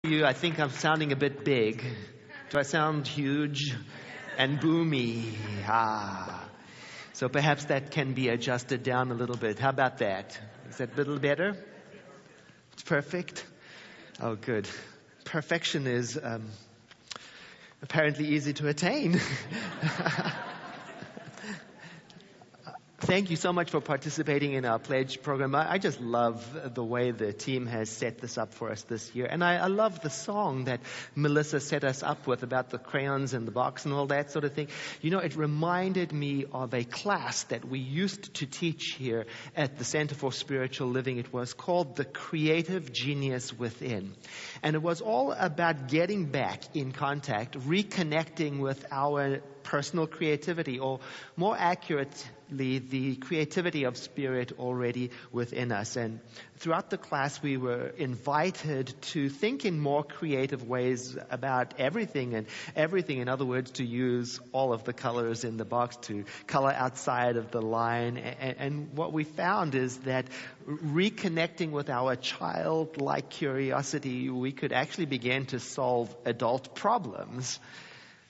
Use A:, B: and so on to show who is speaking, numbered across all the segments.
A: I think I'm sounding a bit big. Do I sound huge and boomy? So perhaps that can be adjusted down a little bit. How about that? Is that a little better? It's perfect? Oh, good. Perfection is apparently easy to attain. Thank you so much for participating in our pledge program. I just love the way the team has set this up for us this year. And I love the song that Melissa set us up with about the crayons in the box and all that sort of thing. You know, it reminded me of a class that we used to teach here at the Center for Spiritual Living. It was called The Creative Genius Within. And it was all about getting back in contact, reconnecting with our personal creativity, or more accurately, the creativity of spirit already within us. And throughout the class, we were invited to think in more creative ways about everything, in other words, to use all of the colors in the box, to color outside of the line. And what we found is that reconnecting with our childlike curiosity, we could actually begin to solve adult problems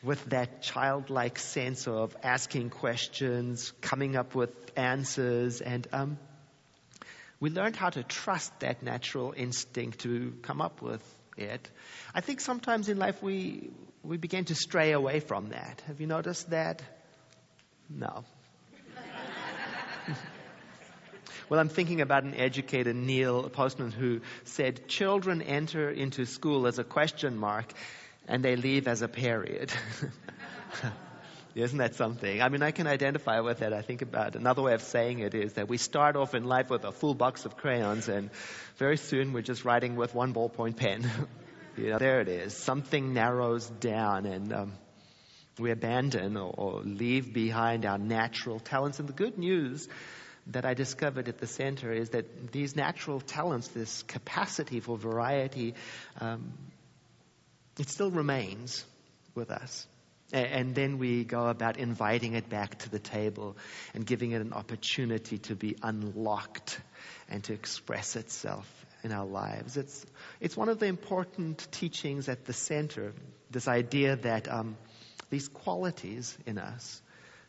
A: with that childlike sense of asking questions, coming up with answers, and we learned how to trust that natural instinct to come up with it. I think sometimes in life we begin to stray away from that. Have you noticed that? No. Well, I'm thinking about an educator, Neil Postman, who said, children enter into school as a question mark, and they leave as a period. Isn't that something? I mean, I can identify with that. I think about another way of saying it is that we start off in life with a full box of crayons, and very soon we're just writing with one ballpoint pen. There it is. Something narrows down, and we abandon or leave behind our natural talents. And the good news that I discovered at the center is that these natural talents, this capacity for variety, it still remains with us. And then we go about inviting it back to the table and giving it an opportunity to be unlocked and to express itself in our lives. It's one of the important teachings at the center, this idea that these qualities in us,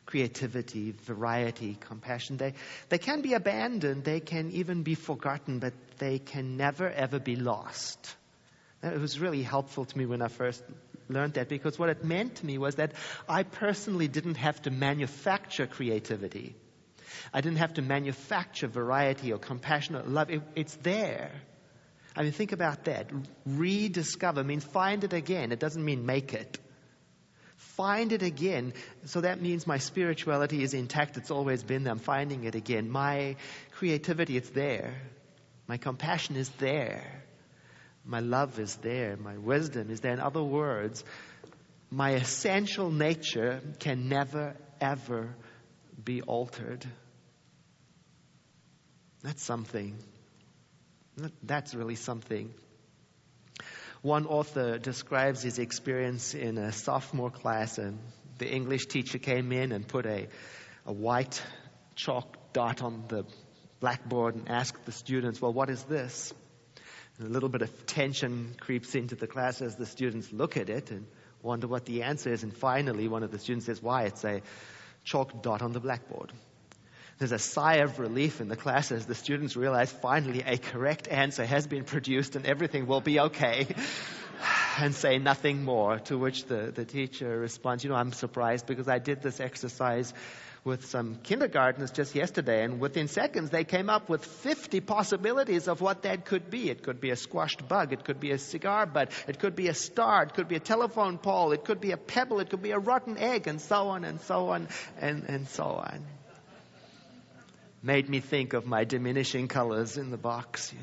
A: creativity, variety, compassion, they can be abandoned, they can even be forgotten, but they can never ever be lost. It was really helpful to me when I first learned that, because what it meant to me was that I personally didn't have to manufacture creativity. I didn't have to manufacture variety or compassion or love. It's there. I mean, think about that. Rediscover means find it again. It doesn't mean make it. Find it again. So that means my spirituality is intact. It's always been there. I'm finding it again. My creativity, it's there. My compassion is there. My love is there. My wisdom is there. In other words, my essential nature can never, ever be altered. That's something. That's really something. One author describes his experience in a sophomore class, and the English teacher came in and put a white chalk dot on the blackboard and asked the students, well, what is this? And a little bit of tension creeps into the class as the students look at it and wonder what the answer is. And finally, one of the students says, why? It's a chalk dot on the blackboard. There's a sigh of relief in the class as the students realize finally a correct answer has been produced and everything will be okay. And say nothing more, to which the teacher responds, I'm surprised because I did this exercise with some kindergartners just yesterday, and within seconds they came up with 50 possibilities of what that could be. It could be a squashed bug, it could be a cigar butt, it could be a star, it could be a telephone pole, it could be a pebble, it could be a rotten egg, and so on and so on and so on. Made me think of my diminishing colors in the box,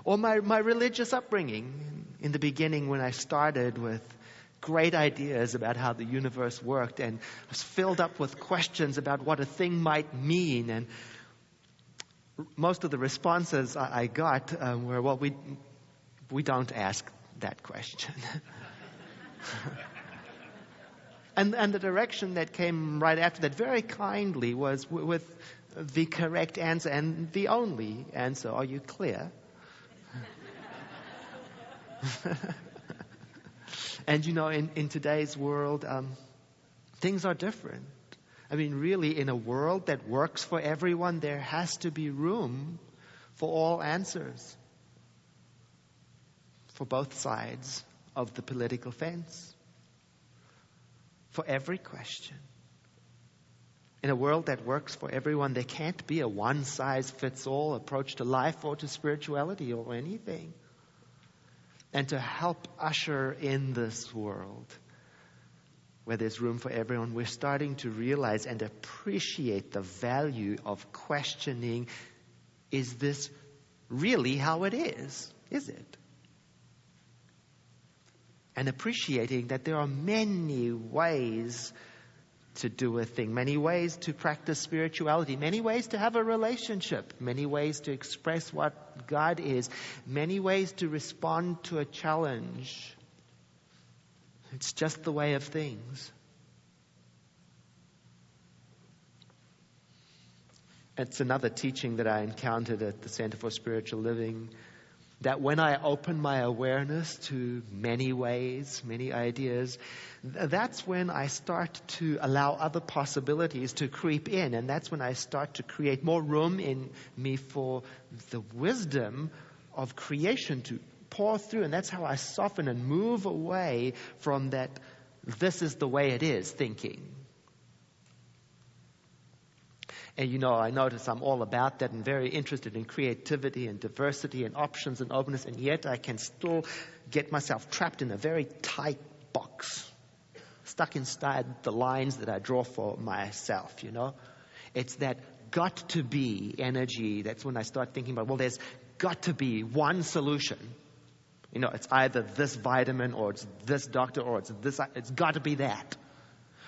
A: Or my religious upbringing. In the beginning, when I started with great ideas about how the universe worked and was filled up with questions about what a thing might mean, and most of the responses I got were, well, we don't ask that question. And the direction that came right after that, very kindly, was with the correct answer and the only answer. Are you clear? And in today's world, things are different. I mean, really, in a world that works for everyone, there has to be room for all answers, for both sides of the political fence, for every question. In a world that works for everyone, there can't be a one-size-fits-all approach to life or to spirituality or anything. And to help usher in this world where there's room for everyone, we're starting to realize and appreciate the value of questioning, is this really how it is? Is it? And appreciating that there are many ways to do a thing, many ways to practice spirituality, many ways to have a relationship, many ways to express what God is, many ways to respond to a challenge. It's just the way of things. It's another teaching that I encountered at the Center for Spiritual Living, that when I open my awareness to many ways, many ideas, that's when I start to allow other possibilities to creep in. And that's when I start to create more room in me for the wisdom of creation to pour through. And that's how I soften and move away from that this is the way it is thinking. And I notice I'm all about that and very interested in creativity and diversity and options and openness, and yet I can still get myself trapped in a very tight box, stuck inside the lines that I draw for myself, It's that got to be energy. That's when I start thinking about, well, there's got to be one solution. It's either this vitamin or it's this doctor or it's this, it's got to be that.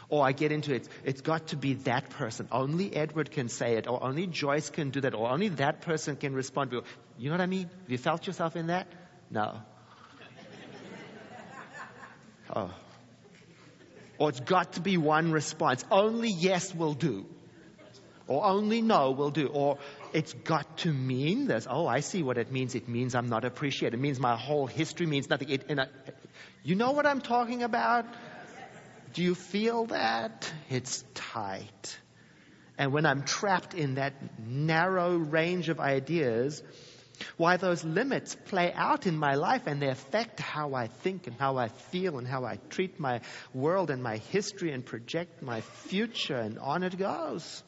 A: Or I get into it's got to be that person. Only Edward can say it, or only Joyce can do that, or only that person can respond. You know what I mean? Have you felt yourself in that? No. Oh. Or it's got to be one response. Only yes will do. Or only no will do. Or it's got to mean this. Oh, I see what it means. It means I'm not appreciated. It means my whole history means nothing. You know what I'm talking about? Do you feel that? It's tight. And when I'm trapped in that narrow range of ideas, why those limits play out in my life and they affect how I think and how I feel and how I treat my world and my history and project my future, and on it goes.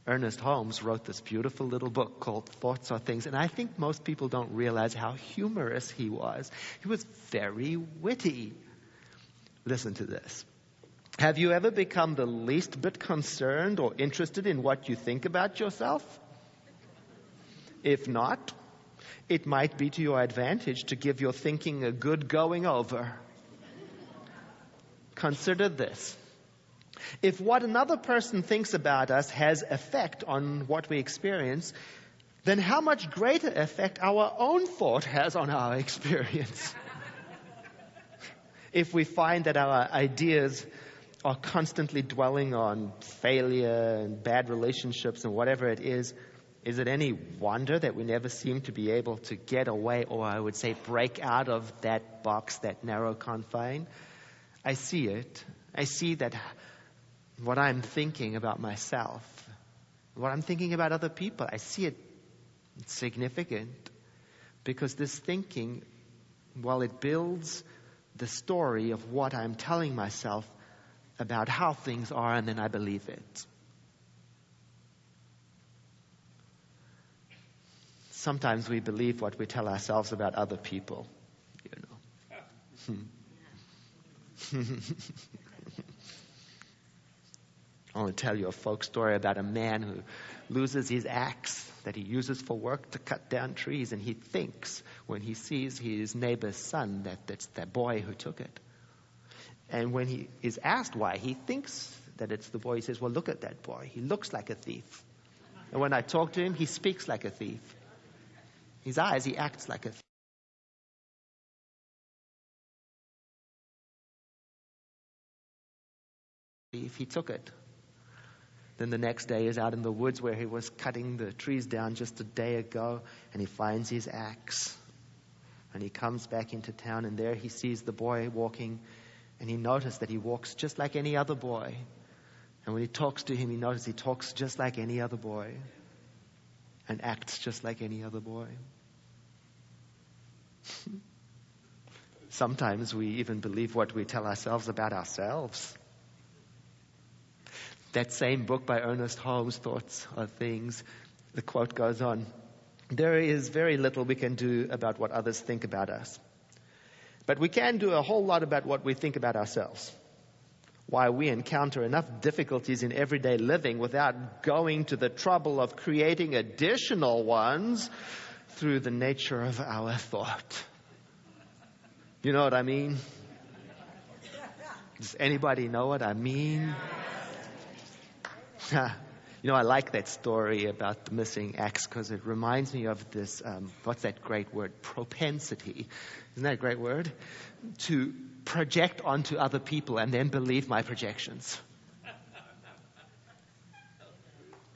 A: Ernest Holmes wrote this beautiful little book called Thoughts Are Things, and I think most people don't realize how humorous he was. He was very witty. Listen to this. Have you ever become the least bit concerned or interested in what you think about yourself? If not, it might be to your advantage to give your thinking a good going over. Consider this. If what another person thinks about us has effect on what we experience, then how much greater effect our own thought has on our experience. If we find that our ideas are constantly dwelling on failure and bad relationships and whatever it is it any wonder that we never seem to be able to get away, or I would say break out of that box, that narrow confine? I see it. I see that what I'm thinking about myself, what I'm thinking about other people, I see it significant, because this thinking, while it builds the story of what I'm telling myself about how things are, and then I believe it. Sometimes we believe what we tell ourselves about other people, I want to tell you a folk story about a man who loses his axe that he uses for work to cut down trees, and he thinks when he sees his neighbor's son that that's that boy who took it. And when he is asked why he thinks that it's the boy, he says, well, look at that boy. He looks like a thief. And when I talk to him, he speaks like a thief. His eyes, he acts like a thief. He took it. Then the next day he's out in the woods where he was cutting the trees down just a day ago, and he finds his axe. And he comes back into town, and there he sees the boy walking, and he noticed that he walks just like any other boy. And when he talks to him, he notices he talks just like any other boy and acts just like any other boy. Sometimes we even believe what we tell ourselves about ourselves. That same book by Ernest Holmes, Thoughts Are Things, the quote goes on, "There is very little we can do about what others think about us. But we can do a whole lot about what we think about ourselves. Why we encounter enough difficulties in everyday living without going to the trouble of creating additional ones through the nature of our thought." You know what I mean? Does anybody know what I mean? I like that story about the missing axe because it reminds me of this, what's that great word? Propensity. Isn't that a great word? To project onto other people and then believe my projections.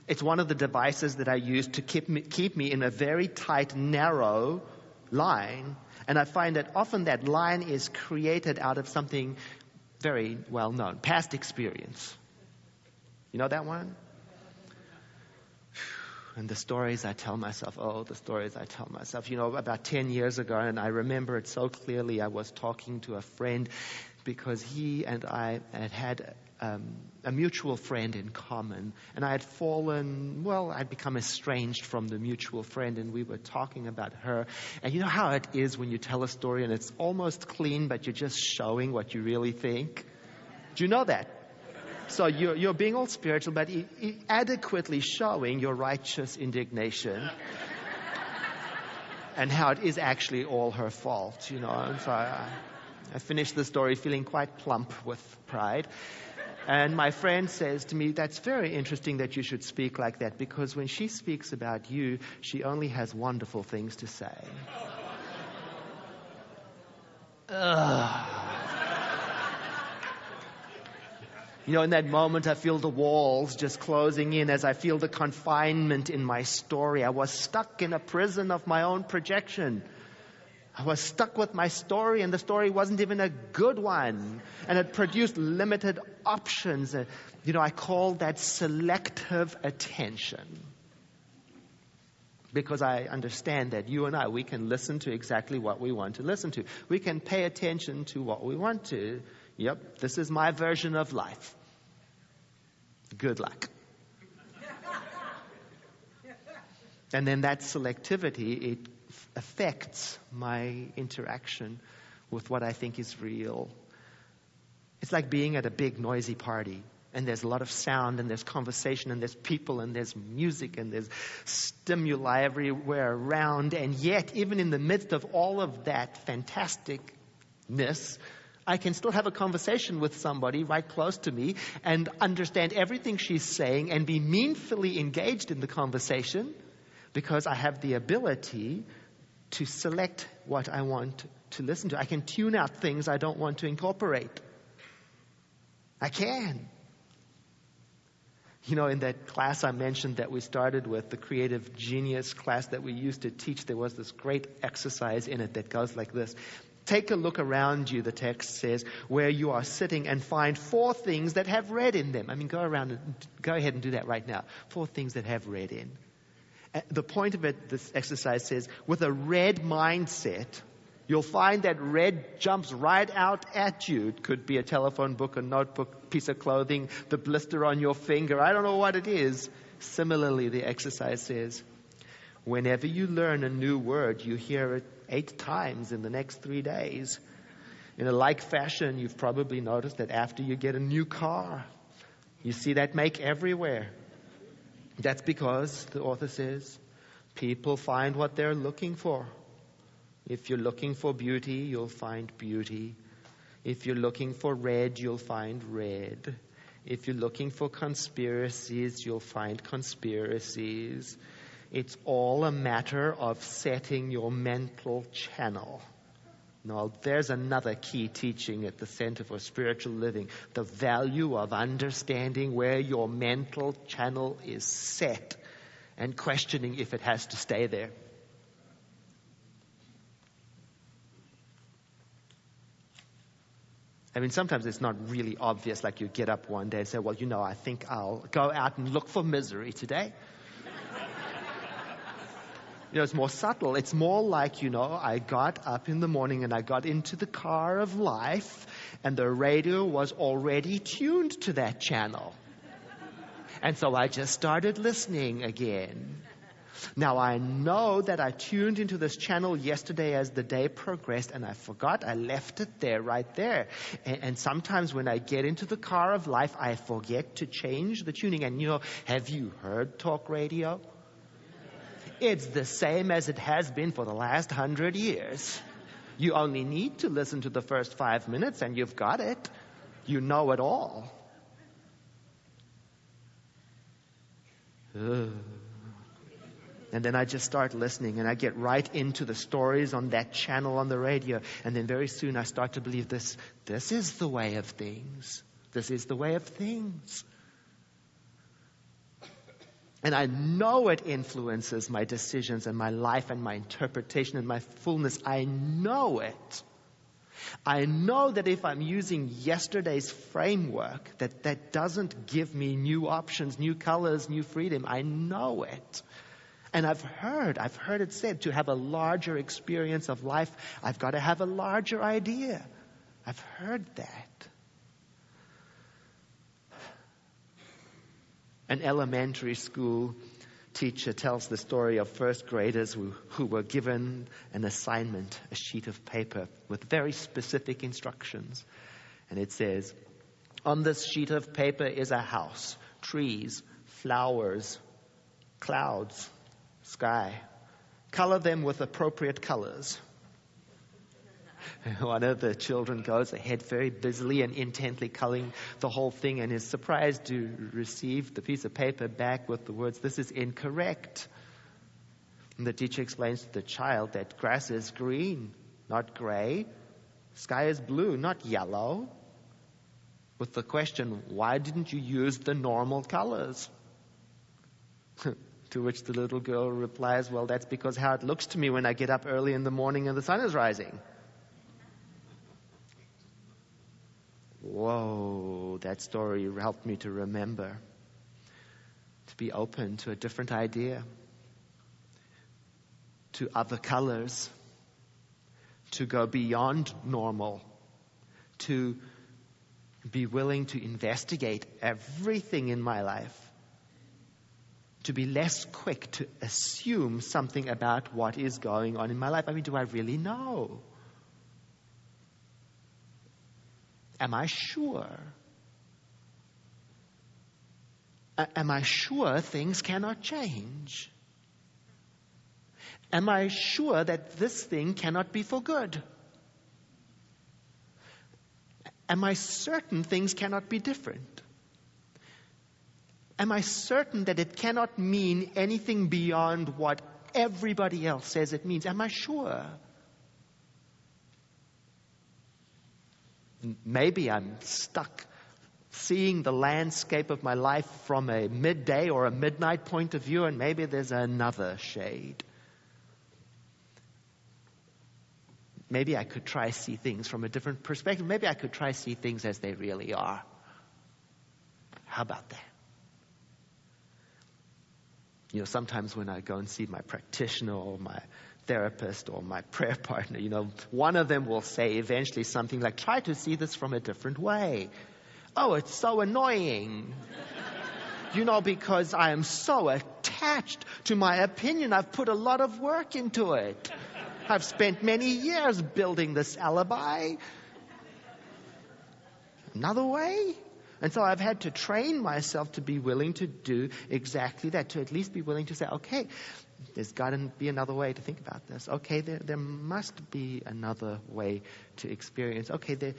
A: It's one of the devices that I use to keep me in a very tight, narrow line. And I find that often that line is created out of something very well known, past experience. You know that one? And the stories I tell myself, about 10 years ago, and I remember it so clearly, I was talking to a friend because he and I had a mutual friend in common. And I had I'd become estranged from the mutual friend, and we were talking about her. And you know how it is when you tell a story and it's almost clean, but you're just showing what you really think? Do you know that? So you're being all spiritual, but adequately showing your righteous indignation and how it is actually all her fault, And so I finished the story feeling quite plump with pride. And my friend says to me, "That's very interesting that you should speak like that, because when she speaks about you, she only has wonderful things to say." In that moment, I feel the walls just closing in as I feel the confinement in my story. I was stuck in a prison of my own projection. I was stuck with my story, and the story wasn't even a good one. And it produced limited options. I call that selective attention. Because I understand that you and I, we can listen to exactly what we want to listen to. We can pay attention to what we want to. Yep, this is my version of life. Good luck. And then that selectivity, it affects my interaction with what I think is real. It's like being at a big noisy party, and there's a lot of sound, and there's conversation, and there's people, and there's music, and there's stimuli everywhere around. And yet, even in the midst of all of that fantasticness, I can still have a conversation with somebody right close to me and understand everything she's saying and be meaningfully engaged in the conversation because I have the ability to select what I want to listen to. I can tune out things I don't want to incorporate. I can. In that class I mentioned that we started with, the Creative Genius class that we used to teach, there was this great exercise in it that goes like this. Take a look around you, the text says, where you are sitting, and find 4 things that have red in them. Go ahead and do that right now. 4 things that have red in. The point of it, this exercise says, with a red mindset, you'll find that red jumps right out at you. It could be a telephone book, a notebook, piece of clothing, the blister on your finger. I don't know what it is. Similarly, the exercise says, whenever you learn a new word, you hear it 8 times in the next 3 days. In a like fashion, you've probably noticed that after you get a new car, you see that make everywhere. That's because, the author says, people find what they're looking for. If you're looking for beauty, you'll find beauty. If you're looking for red, you'll find red. If you're looking for conspiracies, you'll find conspiracies. It's all a matter of setting your mental channel. No, there's another key teaching at the Center for Spiritual Living. The value of understanding where your mental channel is set and questioning if it has to stay there. I mean, sometimes it's not really obvious, like you get up one day and say, well, I think I'll go out and look for misery today. It's more subtle. It's more like, I got up in the morning and I got into the car of life and the radio was already tuned to that channel. And so I just started listening again. Now, I know that I tuned into this channel yesterday as the day progressed, and I forgot. I left it there, right there. And sometimes when I get into the car of life, I forget to change the tuning. And, have you heard talk radio? It's the same as it has been for the last 100 years. You only need to listen to the first 5 minutes, and you've got it. You know it all. And then I just start listening and I get right into the stories on that channel on the radio. And then very soon I start to believe this is the way of things. This is the way of things. And I know it influences my decisions and my life and my interpretation and my fullness. I know it. I know that if I'm using yesterday's framework, that doesn't give me new options, new colors, new freedom. I know it. And I've heard it said, to have a larger experience of life, I've got to have a larger idea. I've heard that. An elementary school teacher tells the story of first graders who were given an assignment, a sheet of paper with very specific instructions. And it says, on this sheet of paper is a house, trees, flowers, clouds, sky. Color them with appropriate colors. One of the children goes ahead very busily and intently coloring the whole thing and is surprised to receive the piece of paper back with the words, "This is incorrect." And the teacher explains to the child that grass is green, not gray. Sky is blue, not yellow. With the question, why didn't you use the normal colors? To which the little girl replies, well, that's because how it looks to me when I get up early in the morning and the sun is rising. Whoa, that story helped me to remember, to be open to a different idea, to other colors, to go beyond normal, to be willing to investigate everything in my life, to be less quick to assume something about what is going on in my life. I mean, do I really know? Am I sure? Am I sure things cannot change? Am I sure that this thing cannot be for good? Am I certain things cannot be different? Am I certain that it cannot mean anything beyond what everybody else says it means? Am I sure? Maybe I'm stuck seeing the landscape of my life from a midday or a midnight point of view, and maybe there's another shade. Maybe I could try see things from a different perspective. Maybe I could try see things as they really are. How about that? Sometimes when I go and see my practitioner or my therapist or my prayer partner, one of them will say eventually something like, try to see this from a different way. Oh, it's so annoying. Because I am so attached to my opinion. I've put a lot of work into it. I've spent many years building this alibi. Another way? And so I've had to train myself to be willing to do exactly that, to at least be willing to say, okay, there's got to be another way to think about this. Okay, there must be another way to experience. Okay, there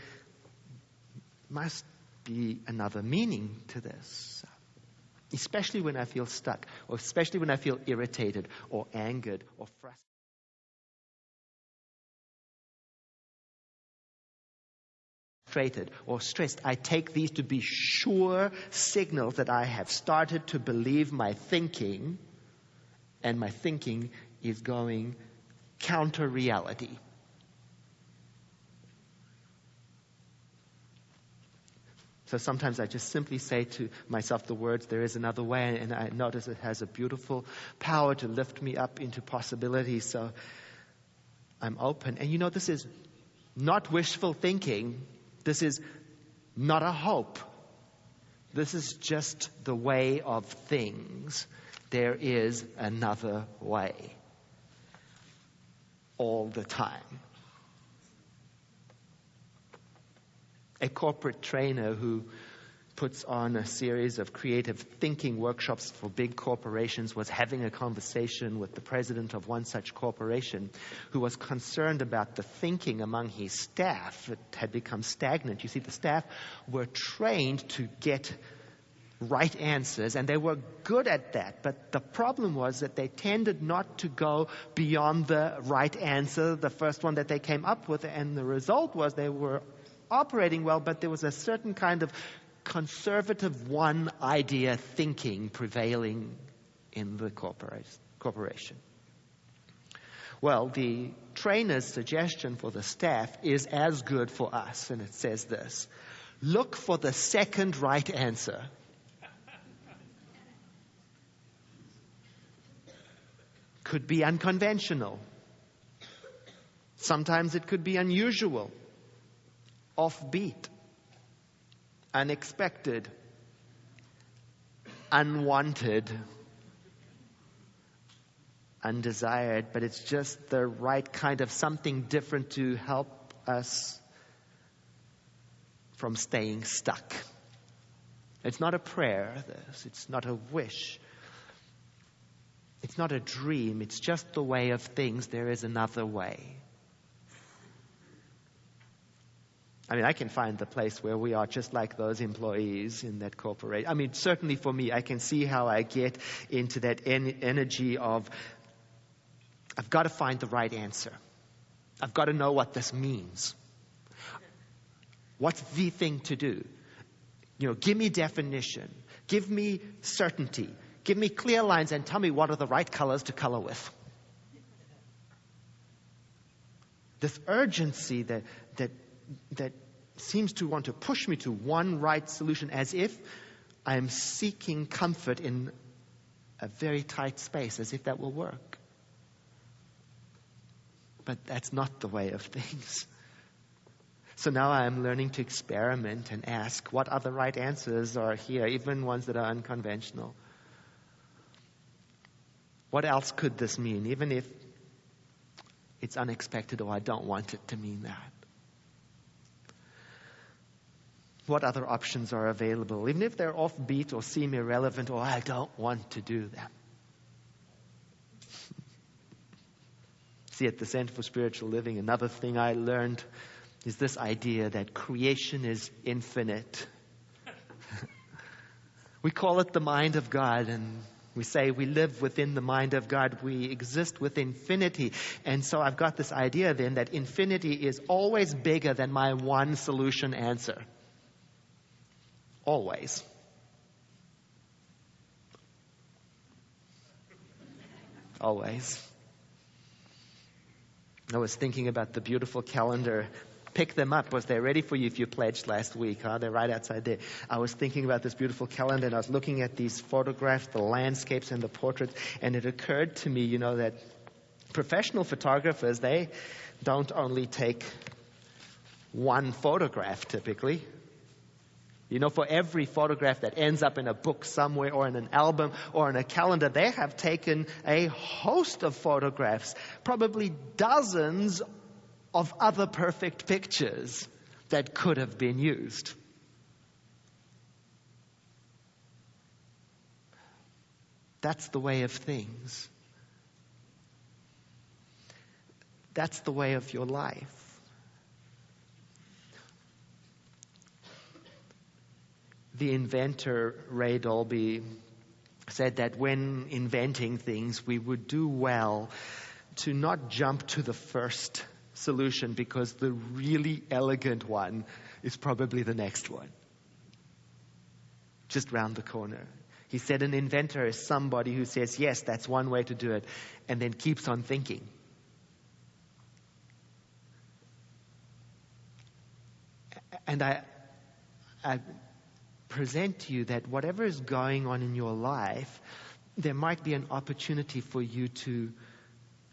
A: must be another meaning to this. Especially when I feel stuck, or especially when I feel irritated or angered or frustrated. frustrated or stressed, I take these to be sure signals that I have started to believe my thinking, and my thinking is going counter reality. So sometimes I just simply say to myself the words, there is another way, and I notice it has a beautiful power to lift me up into possibilities. So I'm open. And this is not wishful thinking. This is not a hope. This is just the way of things. There is another way. All the time. A corporate trainer who puts on a series of creative thinking workshops for big corporations was having a conversation with the president of one such corporation who was concerned about the thinking among his staff. It had become stagnant. You see, the staff were trained to get right answers, and they were good at that. But the problem was that they tended not to go beyond the right answer, the first one that they came up with, and the result was they were operating well, but there was a certain kind of conservative one idea thinking prevailing in the corporation. Well, the trainer's suggestion for the staff is as good for us, and it says this: look for the second right answer. Could be unconventional. Sometimes it could be unusual, offbeat, unexpected, unwanted, undesired, but it's just the right kind of something different to help us from staying stuck. It's not a prayer, this. It's not a wish. It's not a dream. It's just the way of things. There is another way. I can find the place where we are just like those employees in that corporation. Certainly for me, I can see how I get into that energy of, I've got to find the right answer. I've got to know what this means. What's the thing to do? Give me definition. Give me certainty. Give me clear lines and tell me what are the right colors to color with. This urgency that seems to want to push me to one right solution, as if I am seeking comfort in a very tight space, as if that will work. But that's not the way of things. So now I am learning to experiment and ask what other right answers are here, even ones that are unconventional. What else could this mean, even if it's unexpected or I don't want it to mean that? What other options are available, even if they're offbeat or seem irrelevant or I don't want to do them? See, at the Center for Spiritual Living, another thing I learned is this idea that creation is infinite. We call it the mind of God, and we say we live within the mind of God. We exist with infinity. And so I've got this idea then that infinity is always bigger than my one solution answer. Always. Always. I was thinking about the beautiful calendar. Pick them up. Was they ready for you if you pledged last week? They're right outside there. I was thinking about this beautiful calendar, and I was looking at these photographs, the landscapes and the portraits, and it occurred to me, that professional photographers, they don't only take one photograph typically. For every photograph that ends up in a book somewhere or in an album or in a calendar, they have taken a host of photographs, probably dozens of other perfect pictures that could have been used. That's the way of things. That's the way of your life. The inventor, Ray Dolby, said that when inventing things, we would do well to not jump to the first solution because the really elegant one is probably the next one, just round the corner. He said an inventor is somebody who says, yes, that's one way to do it, and then keeps on thinking. And I present to you that whatever is going on in your life, there might be an opportunity for you to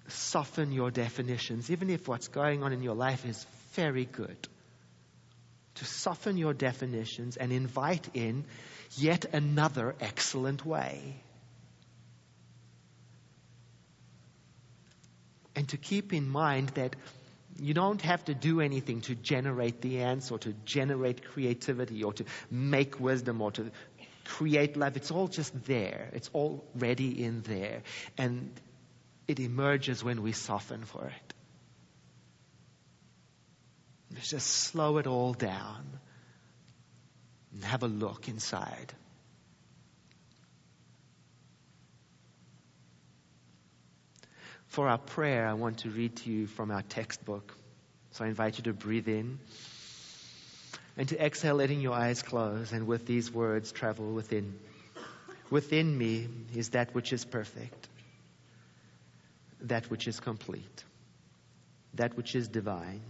A: soften your definitions, even if what's going on in your life is very good. To soften your definitions and invite in yet another excellent way. And to keep in mind that you don't have to do anything to generate the answer, or to generate creativity, or to make wisdom, or to create love. It's all just there. It's already in there. And it emerges when we soften for it. Let's just slow it all down and have a look inside. For our prayer, I want to read to you from our textbook. So I invite you to breathe in and to exhale, letting your eyes close, and with these words travel within. Within me is that which is perfect, that which is complete, that which is divine,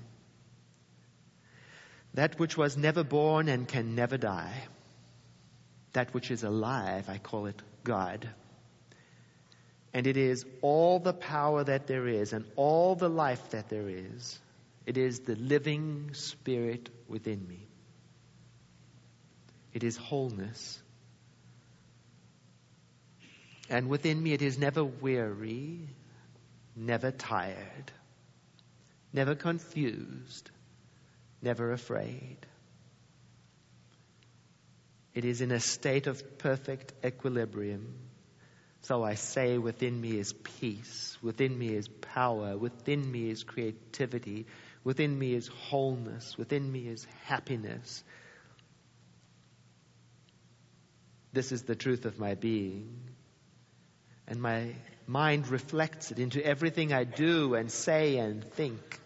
A: that which was never born and can never die, that which is alive, I call it God. And it is all the power that there is and all the life that there is. It is the living Spirit within me. It is wholeness. And within me it is never weary, never tired, never confused, never afraid. It is in a state of perfect equilibrium. So I say, within me is peace, within me is power, within me is creativity, within me is wholeness, within me is happiness. This is the truth of my being. And my mind reflects it into everything I do and say and think.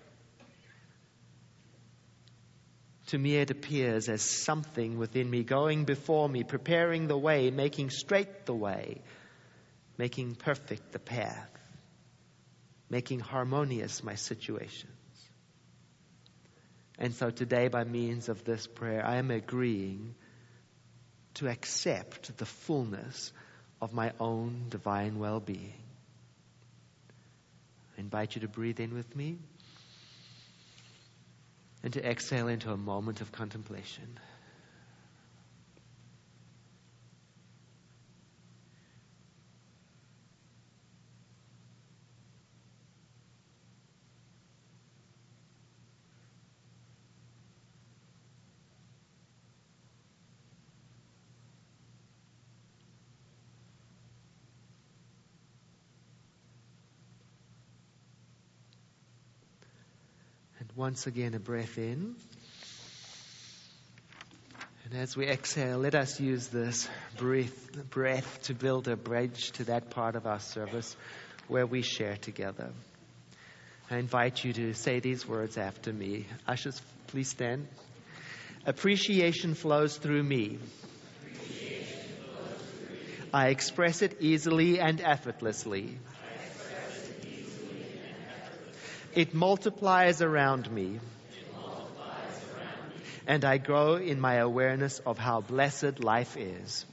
A: To me it appears as something within me going before me, preparing the way, making straight the way, making perfect the path, making harmonious my situations. And so today, by means of this prayer, I am agreeing to accept the fullness of my own divine well-being. I invite you to breathe in with me and to exhale into a moment of contemplation. Once again, a breath in. And as we exhale, let us use this breath to build a bridge to that part of our service where we share together. I invite you to say these words after me. Ushers, please stand. Appreciation flows through me. I express it easily and effortlessly. It multiplies around me. And I grow in my awareness of how blessed life is.